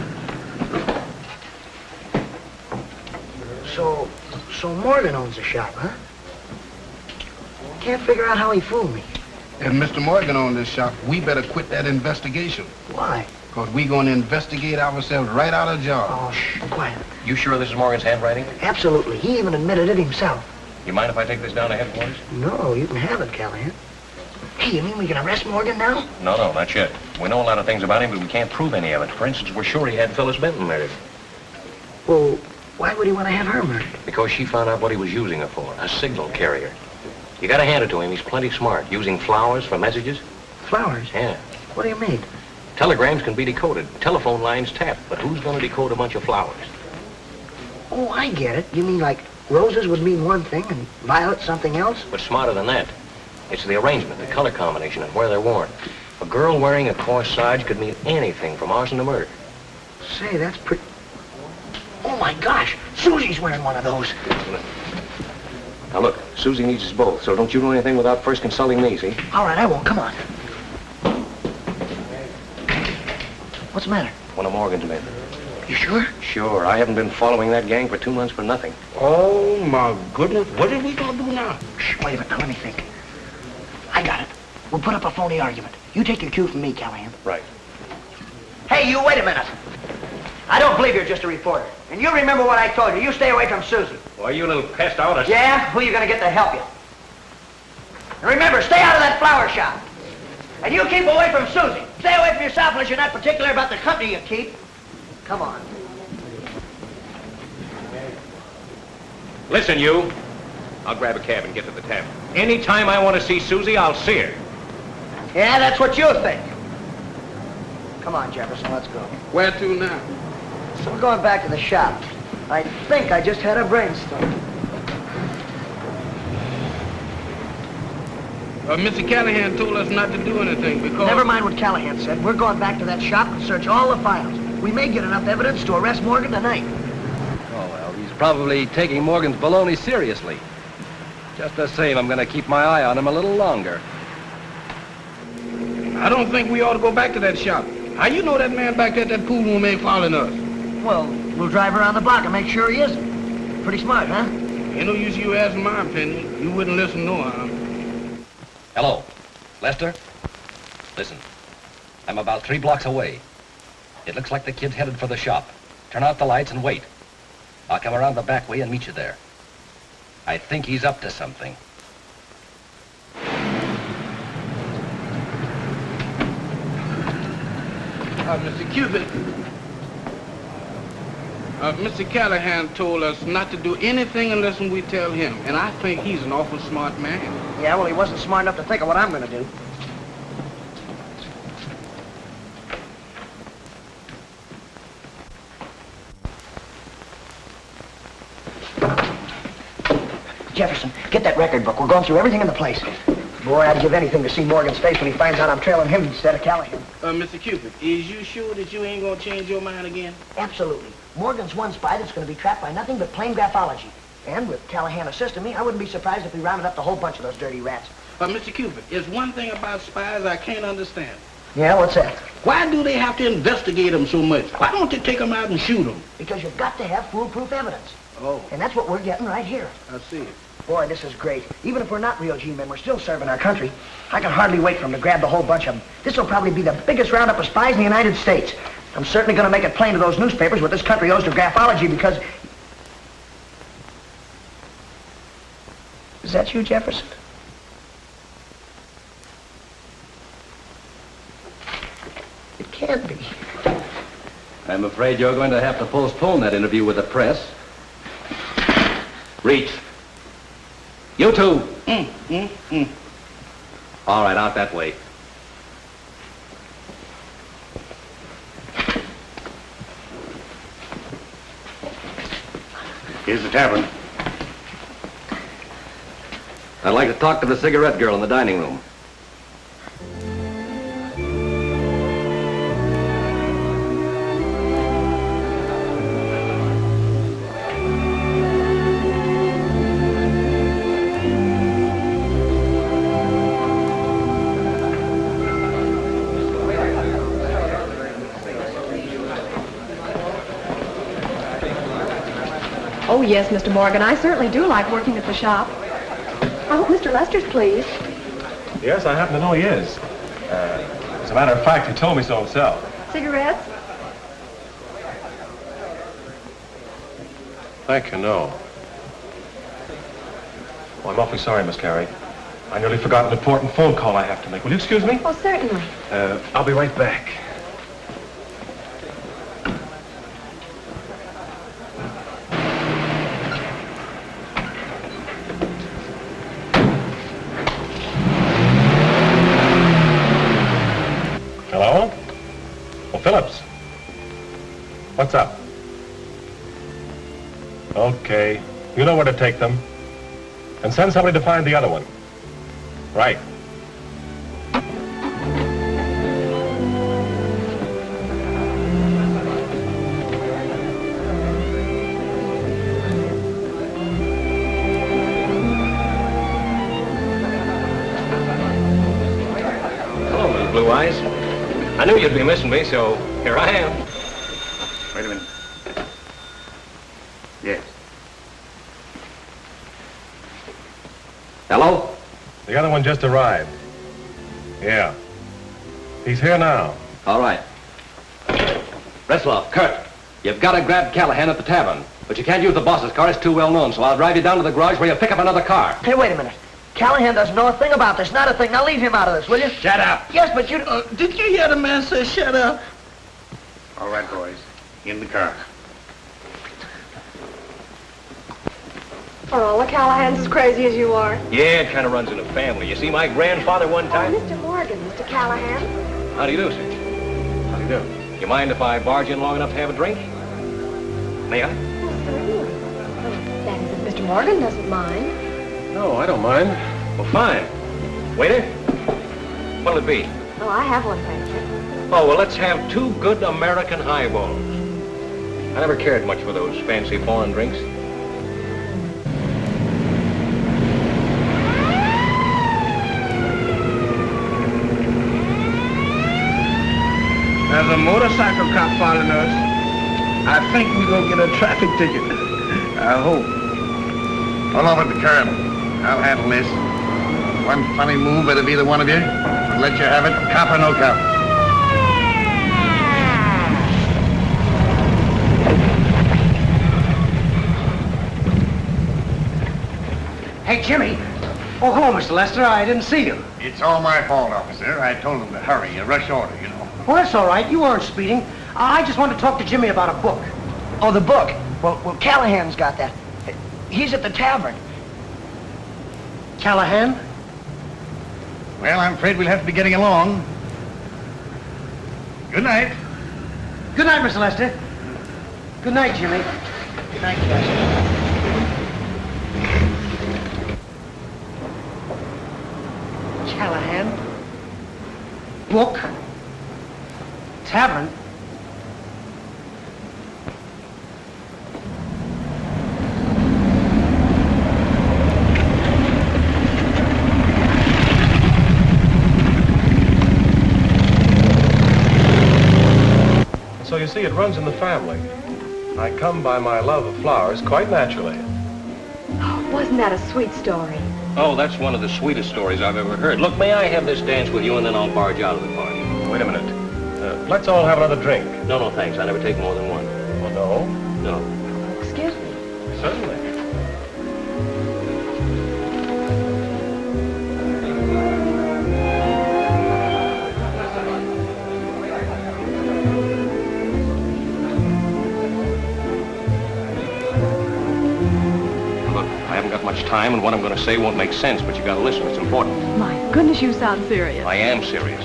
So Morgan owns the shop, huh? Can't figure out how he fooled me. If Mr. Morgan owns this shop, we better quit that investigation. Why? Because we're going to investigate ourselves right out of job. Oh, shh, quiet. You sure this is Morgan's handwriting? Absolutely. He even admitted it himself. You mind if I take this down to headquarters? No, you can have it, Callahan. Hey, you mean we can arrest Morgan now? No, not yet. We know a lot of things about him, but we can't prove any of it. For instance, we're sure he had Phyllis Benton murdered. Well, why would he want to have her murdered? Because she found out what he was using her for, a signal carrier. You gotta hand it to him. He's plenty smart, using flowers for messages. Flowers? Yeah. What do you mean? Telegrams can be decoded, telephone lines tapped, but who's going to decode a bunch of flowers? Oh, I get it. You mean like roses would mean one thing and violets something else? But smarter than that. It's the arrangement, the color combination, and where they're worn. A girl wearing a corsage could mean anything from arson to murder. Say, that's pretty... Oh, my gosh! Susie's wearing one of those. Now, look, Susie needs us both, so don't you do anything without first consulting me, see? All right, I won't. Come on. What's the matter? One of Morgan's men. You sure? Sure. I haven't been following that gang for 2 months for nothing. Oh, my goodness. What are we going to do now? Shh, wait a minute. Now, let me think. I got it. We'll put up a phony argument. You take your cue from me, Callahan. Right. Hey, you, wait a minute. I don't believe you're just a reporter. And you remember what I told you. You stay away from Susie. Why, you little pest out. Yeah? Who are you going to get to help you? And remember, stay out of that flower shop. And you keep away from Susie. Stay away from yourself unless you're not particular about the company you keep. Come on. Listen, you. I'll grab a cab and get to the tavern. Anytime I want to see Susie, I'll see her. Yeah, that's what you think. Come on, Jefferson, let's go. Where to now? So we're going back to the shop. I think I just had a brainstorm. Mr. Callahan told us not to do anything because... Never mind what Callahan said. We're going back to that shop and search all the files. We may get enough evidence to arrest Morgan tonight. Oh, well, he's probably taking Morgan's baloney seriously. Just the same, I'm going to keep my eye on him a little longer. I don't think we ought to go back to that shop. How you know that man back there at that pool room ain't following us? Well, we'll drive around the block and make sure he isn't. Pretty smart, huh? Ain't no use you asking my opinion. You wouldn't listen no harm. Hello, Lester? Listen, I'm about 3 blocks away. It looks like the kid's headed for the shop. Turn out the lights and wait. I'll come around the back way and meet you there. I think he's up to something. Mr. Cupid, Mr. Callahan told us not to do anything unless we tell him, and I think he's an awful smart man. Yeah, well, he wasn't smart enough to think of what I'm going to do. Jefferson, get that record book. We're going through everything in the place. Boy, I'd give anything to see Morgan's face when he finds out I'm trailing him instead of Callahan. Mr. Cupid, is you sure that you ain't gonna change your mind again? Absolutely. Morgan's one spy that's going to be trapped by nothing but plain graphology. And with Callahan assisting me, I wouldn't be surprised if we rounded up the whole bunch of those dirty rats. Mr. Cupid, there's one thing about spies I can't understand. Yeah, what's that? Why do they have to investigate them so much? Why don't they take them out and shoot them? Because you've got to have foolproof evidence. Oh. And that's what we're getting right here. I see. Boy, this is great. Even if we're not real G-men, we're still serving our country. I can hardly wait for them to grab the whole bunch of them. This will probably be the biggest roundup of spies in the United States. I'm certainly going to make it plain to those newspapers what this country owes to graphology because... Is that you, Jefferson? It can't be. I'm afraid you're going to have to postpone that interview with the press. Reach. You two. All right, out that way. Here's the tavern. I'd like to talk to the cigarette girl in the dining room. Oh, yes, Mr. Morgan. I certainly do like working at the shop. I hope Mr. Lester's pleased. Yes, I happen to know he is. As a matter of fact, he told me so himself. Cigarettes? Thank you, no. Oh, I'm awfully sorry, Miss Carey. I nearly forgot an important phone call I have to make. Will you excuse me? Oh, certainly. I'll be right back. Phillips. What's up? Okay. You know where to take them. And send somebody to find the other one. Right. Hello, Miss Blue Eyes. I knew you'd be missing me, so here I am. Wait a minute. Yes. Hello? The other one just arrived. Yeah. He's here now. All right. Bresloff, Kurt, you've got to grab Callahan at the tavern. But you can't use the boss's car. It's too well known, so I'll drive you down to the garage where you pick up another car. Hey, wait a minute. Callahan doesn't know a thing about this. Not a thing. Now leave him out of this, will you? Shut up. Yes, but you... Did you hear the man say shut up? All right, boys. In the car. Are all the Callahans as crazy as you are? Yeah, it kind of runs in the family. You see, my grandfather one time... Oh, Mr. Morgan, Mr. Callahan. How do you do, sir? How do you do? You mind if I barge in long enough to have a drink? May I? Well, certainly. That is, if Mr. Morgan doesn't mind. No, I don't mind. Well, fine. Waiter, what'll it be? Oh, I have one, thank you. Oh, well, let's have 2 good American highballs. I never cared much for those fancy foreign drinks. There's a motorcycle cop following us. I think we're gonna get a traffic ticket. I hope. Pull over at the curb. I'll handle this. One funny move out of either one of you. I'll let you have it, cop or no cop. Hey, Jimmy. Oh, hello, Mr. Lester. I didn't see you. It's all my fault, officer. I told him to hurry. A rush order, you know. Well, that's all right. You weren't speeding. I just wanted to talk to Jimmy about a book. Oh, the book. Well, Callahan's got that. He's at the tavern. Callahan? Well, I'm afraid we'll have to be getting along. Good night. Good night, Mr. Lester. Good night, Jimmy. Good night, Lester. Callahan? Book? Tavern? So you see, it runs in the family. I come by my love of flowers quite naturally. Oh, wasn't that a sweet story? Oh, that's one of the sweetest stories I've ever heard. Look, may I have this dance with you, and then I'll barge out of the party. Wait a minute. Let's all have another drink. No, thanks. I never take more than one. Oh, no? No. Excuse me. Certainly. I haven't got much time, and what I'm going to say won't make sense, but you got to listen. It's important. My goodness, you sound serious. I am serious.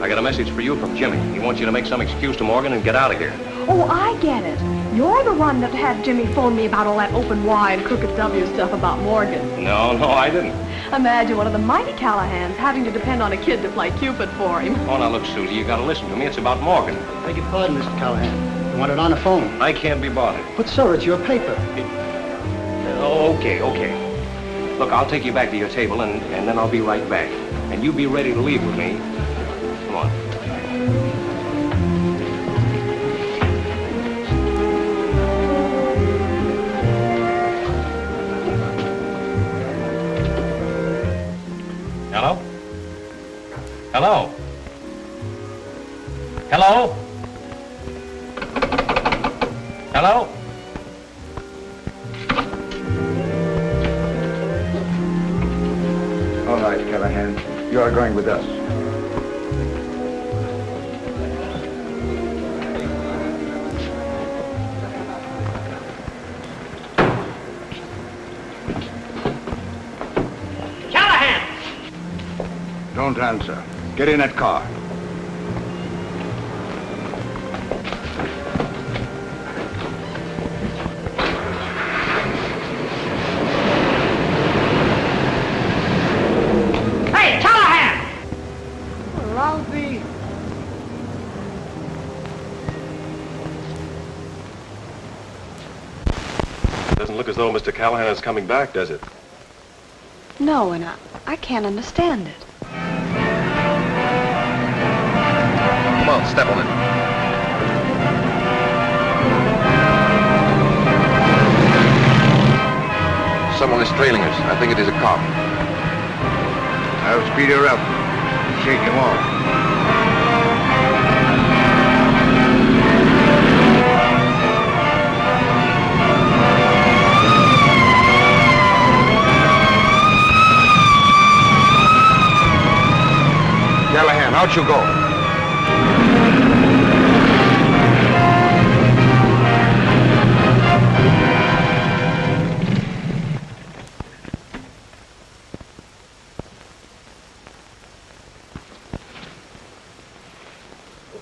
I got a message for you from Jimmy. He wants you to make some excuse to Morgan and get out of here. Oh, I get it. You're the one that had Jimmy phone me about all that open Y and crooked W stuff about Morgan. No, I didn't. Imagine one of the mighty Callahans having to depend on a kid to play Cupid for him. Oh, now look, Susie, you got to listen to me. It's about Morgan. Beg your pardon, Mr. Callahan. You want it on the phone? I can't be bothered. But, sir, it's your paper. Oh, okay. Look, I'll take you back to your table, and then I'll be right back. And you be ready to leave with me. Come on. Hello? Hello? Hello? Hello? All right, Callahan. You are going with us. Callahan! Don't answer. Get in that car. doesn't look as though Mr. Callahan is coming back, does it? No, and I can't understand it. Come on, step on it. Someone is trailing us. I think it is a cop. I'll speed her up. Shake him off. Callahan, out you go.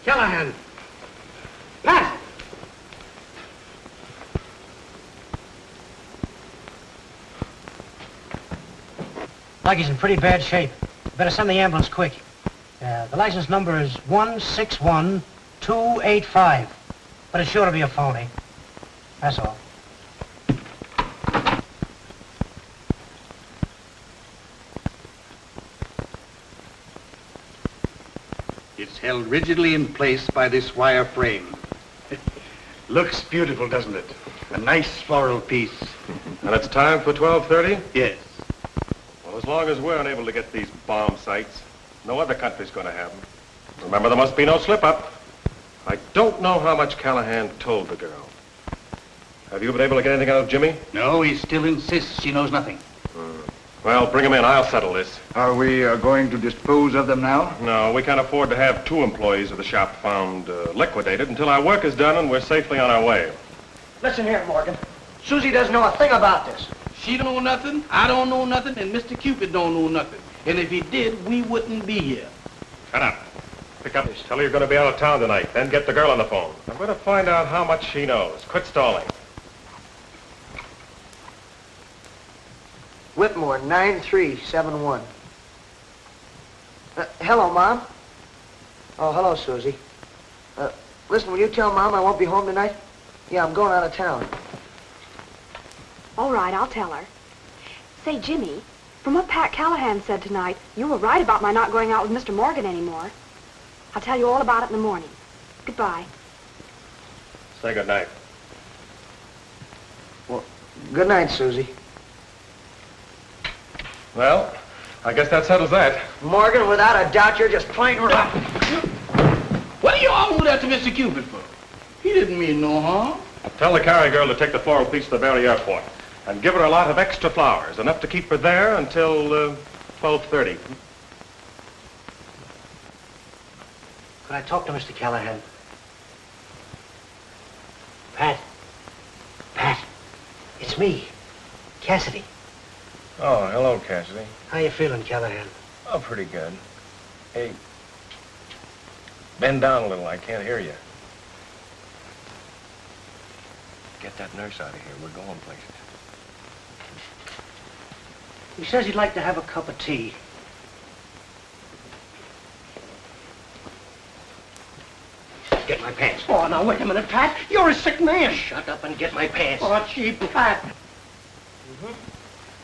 Callahan! Pat! Like he's in pretty bad shape. Better send the ambulance quick. The license number is 161285. But it's sure to be a phony. That's all. It's held rigidly in place by this wire frame. Looks beautiful, doesn't it? A nice floral piece. And it's time for 12:30? Yes. Well, as long as we're unable to get these bomb sites, no other country's going to have them. Remember, there must be no slip-up. I don't know how much Callahan told the girl. Have you been able to get anything out of Jimmy? No, he still insists she knows nothing. Well, bring him in. I'll settle this. Are we going to dispose of them now? No, we can't afford to have 2 employees of the shop found liquidated until our work is done and we're safely on our way. Listen here, Morgan. Susie doesn't know a thing about this. She don't know nothing, I don't know nothing, and Mr. Cupid don't know nothing. And if he did, we wouldn't be here. Shut up. Pick up. Tell her you're going to be out of town tonight. Then get the girl on the phone. I'm going to find out how much she knows. Quit stalling. Whitmore, 9371. Hello, Mom. Oh, hello, Susie. Listen, will you tell Mom I won't be home tonight? Yeah, I'm going out of town. All right, I'll tell her. Say, Jimmy, from what Pat Callahan said tonight, you were right about my not going out with Mr. Morgan anymore. I'll tell you all about it in the morning. Goodbye. Say good night. Well, good night, Susie. Well, I guess that settles that. Morgan, without a doubt, you're just plain rotten. What do you all do that to Mr. Cupid for? He didn't mean no harm. Tell the carrier girl to take the floral piece to the Barry Airport and give her a lot of extra flowers, enough to keep her there until 12:30. Could I talk to Mr. Callahan? Pat. Pat. It's me. Cassidy. Oh, hello, Cassidy. How you feeling, Callahan? Oh, pretty good. Hey, bend down a little. I can't hear you. Get that nurse out of here. We're going places. He says he'd like to have a cup of tea. Get my pants. Oh, now, wait a minute, Pat. You're a sick man. Shut up and get my pants. Oh, gee, Pat.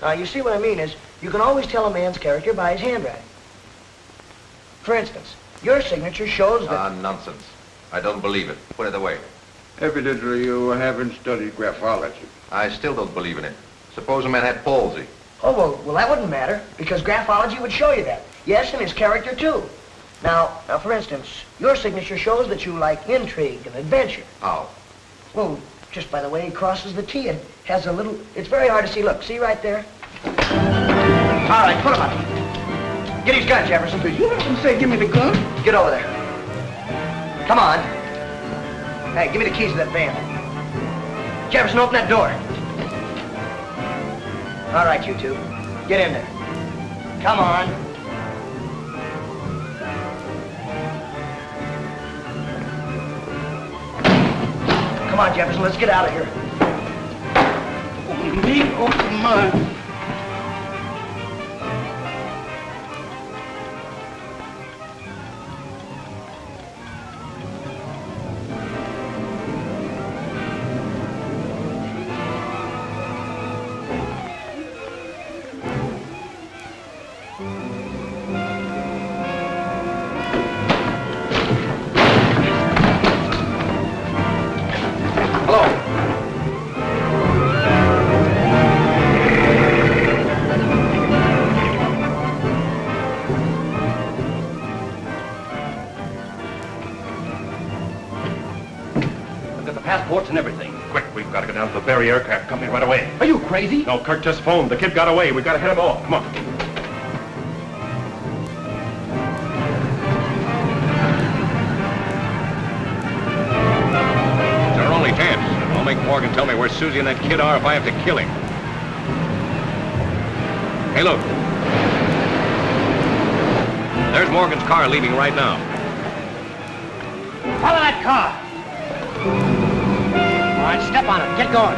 Now, you see what I mean is, you can always tell a man's character by his handwriting. For instance, your signature shows that... Nonsense. I don't believe it. Put it away. Evidently, you haven't studied graphology. I still don't believe in it. Suppose a man had palsy. Oh, well, that wouldn't matter, because graphology would show you that. Yes, and his character, too. Now, for instance, your signature shows that you like intrigue and adventure. How? Well, just by the way he crosses the T, it has a little... It's very hard to see. Look, see right there? All right, put him up. Get his gun, Jefferson. You heard him say, give me the gun. Get over there. Come on. Hey, give me the keys to that van. Jefferson, open that door. All right, you two. Get in there. Come on. Come on, Jefferson, let's get out of here. Oh, me? Oh, my. passports and everything. Quick, we've got to go down to the Berry Aircraft Company right away. Are you crazy? No, Kirk just phoned. The kid got away. We've got to head him off. Come on. It's our only chance. I'll make Morgan tell me where Susie and that kid are if I have to kill him. Hey, look. There's Morgan's car leaving right now. Follow that car. All right, step on it. Get going.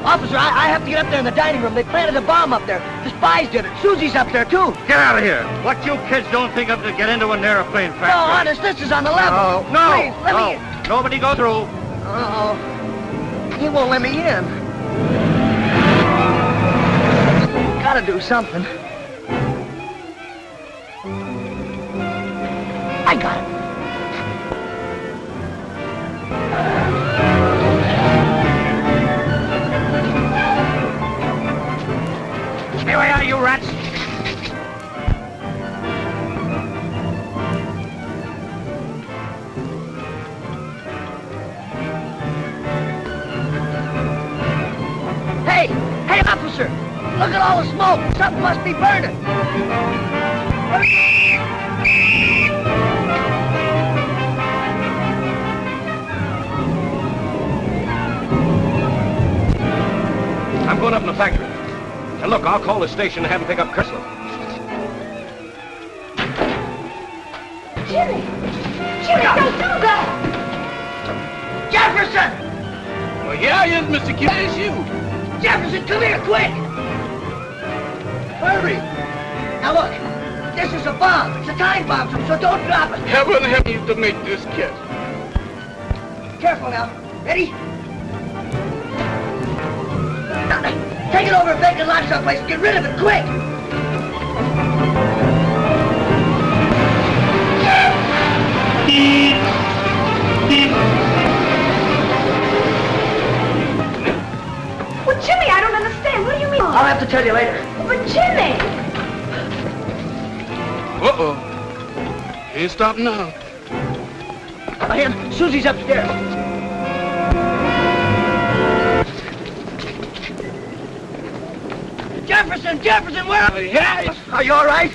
Officer, I have to get up there in the dining room. They planted a bomb up there. The spies did it. Susie's up there, too. Get out of here. What you kids don't think of to get into an airplane factory? No, honest, this is on the level. No, Please, let me in. Nobody go through. Uh-oh. He won't let me in. Gotta do something. I got it. Here we are, you rats. Hey, officer! Look at all the smoke. Something must be burning. I'm going up in the factory. And look, I'll call the station and have them pick up Chrysler. Jimmy! Jimmy, don't do that! Jefferson! Well, yeah, yes, Mr. Q. It's you. Jefferson, come here, quick! Hurry! Now look, this is a bomb. It's a time bomb, so don't drop it. Heaven help me to make this catch. Careful now. Ready? Now, take it over and make it lock someplace. Get rid of it, quick! Well, Jimmy, I don't understand. What do you mean? I'll have to tell you later. But Jimmy! Uh-oh. Ain't stopping now. Here, Susie's upstairs. Jefferson, where are you? Yeah. Are you all right?